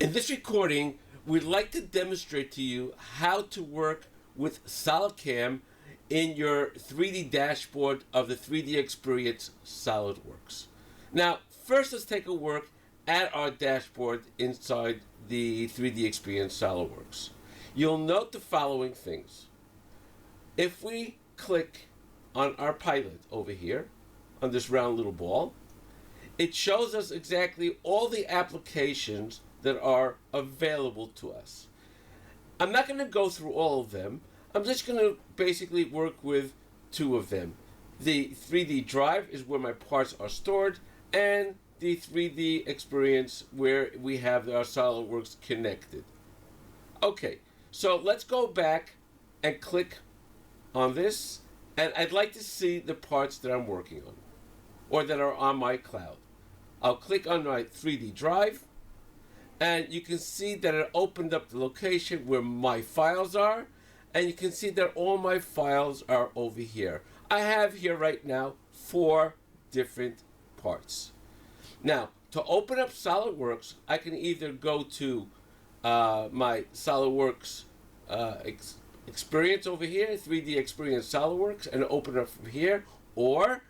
In this recording, we'd like to demonstrate to you how to work with SolidCAM in your 3D dashboard of the 3DEXPERIENCE SolidWorks. Now, first let's take a look at our dashboard inside the 3DEXPERIENCE SolidWorks. You'll note the following things. If we click on our pilot over here, on this round little ball, it shows us exactly all the applications that are available to us. I'm not going to go through all of them. I'm just going to basically work with two of them. The 3D drive is where my parts are stored, and the 3D experience where we have our SolidWorks connected. Okay, so let's go back and click on this, and I'd like to see the parts that I'm working on, or that are on my cloud. I'll click on my 3D drive, and you can see that it opened up the location where my files are, and you can see that all my files are over here. I have here right now 4 different parts. Now, to open up SolidWorks, I can either go to my SolidWorks experience over here, 3D Experience SolidWorks, and open it up from here, or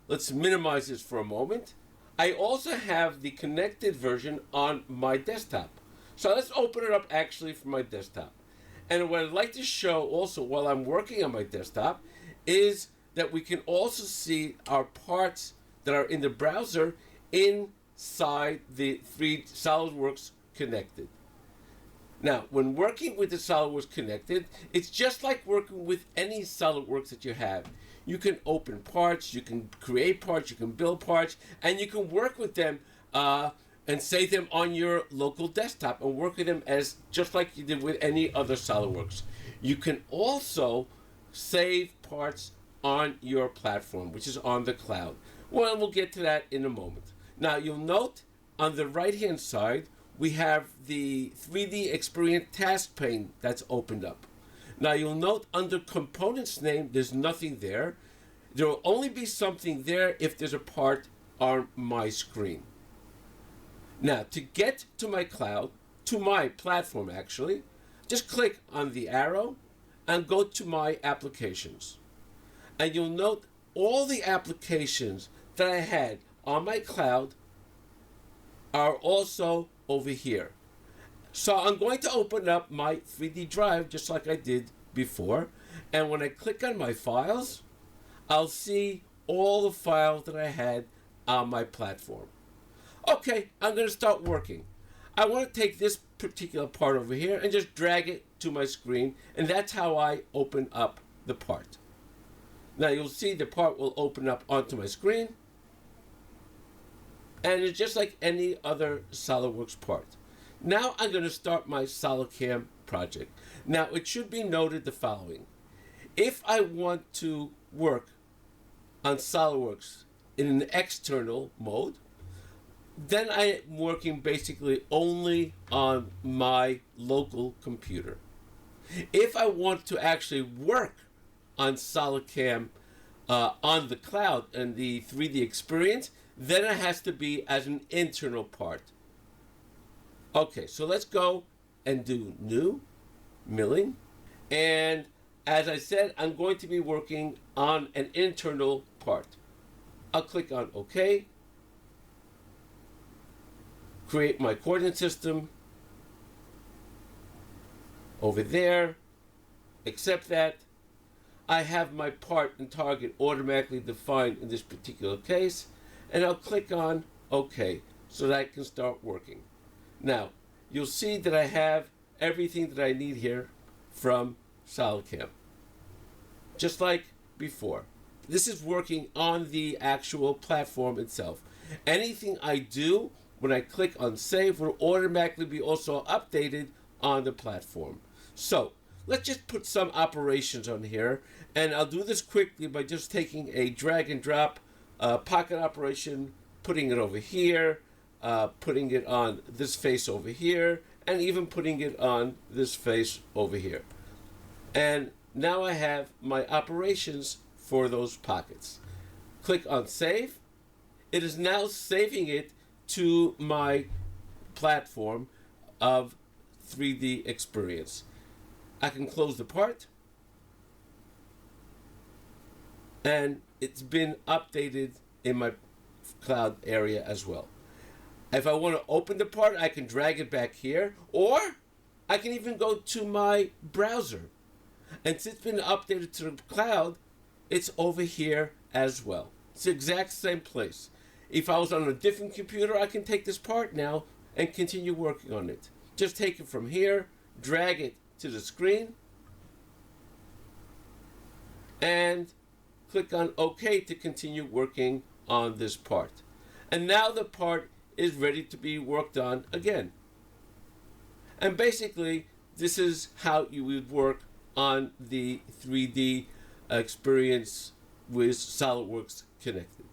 let's minimize this for a moment. I also have the connected version on my desktop. So let's open it up actually from my desktop. And what I'd like to show also while I'm working on my desktop is that we can also see our parts that are in the browser inside the SolidWorks connected. Now, when working with the SolidWorks connected, it's just like working with any SolidWorks that you have. You can open parts, you can create parts, you can build parts, and you can work with them and save them on your local desktop and work with them as just like you did with any other SolidWorks. You can also save parts on your platform, which is on the cloud. Well, we'll get to that in a moment. Now, you'll note on the right-hand side, we have the 3D Experience task pane that's opened up. Now you'll note under components name, there's nothing there. There will only be something there if there's a part on my screen. Now to get to my cloud, to my platform actually, just click on the arrow and go to my applications. And you'll note all the applications that I had on my cloud are also over here. So I'm going to open up my 3D drive just like I did before, and when I click on my files, I'll see all the files that I had on my platform. Okay, I'm going to start working. I want to take this particular part over here and just drag it to my screen, and that's how I open up the part. Now you'll see the part will open up onto my screen, and it's just like any other SolidWorks part. Now I'm going to start my SolidCAM project. Now it should be noted the following. If I want to work on SolidWorks in an external mode, then I'm working basically only on my local computer. If I want to actually work on SolidCAM on the cloud and the 3D experience, then it has to be as an internal part. Okay, so let's go and do new, milling, and as I said, I'm going to be working on an internal part. I'll click on OK, create my coordinate system over there, accept that. I have my part and target automatically defined in this particular case, and I'll click on OK so that I can start working. Now, you'll see that I have everything that I need here from SolidCAM, just like before. This is working on the actual platform itself. Anything I do when I click on Save will automatically be also updated on the platform. So, let's just put some operations on here, and I'll do this quickly by just taking a drag and drop pocket operation, putting it over here, putting it on this face over here, and even putting it on this face over here. And now I have my operations for those pockets. Click on Save. It is now saving it to my platform of 3D Experience. I can close the part, and it's been updated in my cloud area as well. If I want to open the part, I can drag it back here, or I can even go to my browser. And since it's been updated to the cloud, it's over here as well. It's the exact same place. If I was on a different computer, I can take this part now and continue working on it. Just take it from here, drag it to the screen, and click on OK to continue working on this part. And now the part is ready to be worked on again. And basically, this is how you would work on the 3D experience with SolidWorks connected.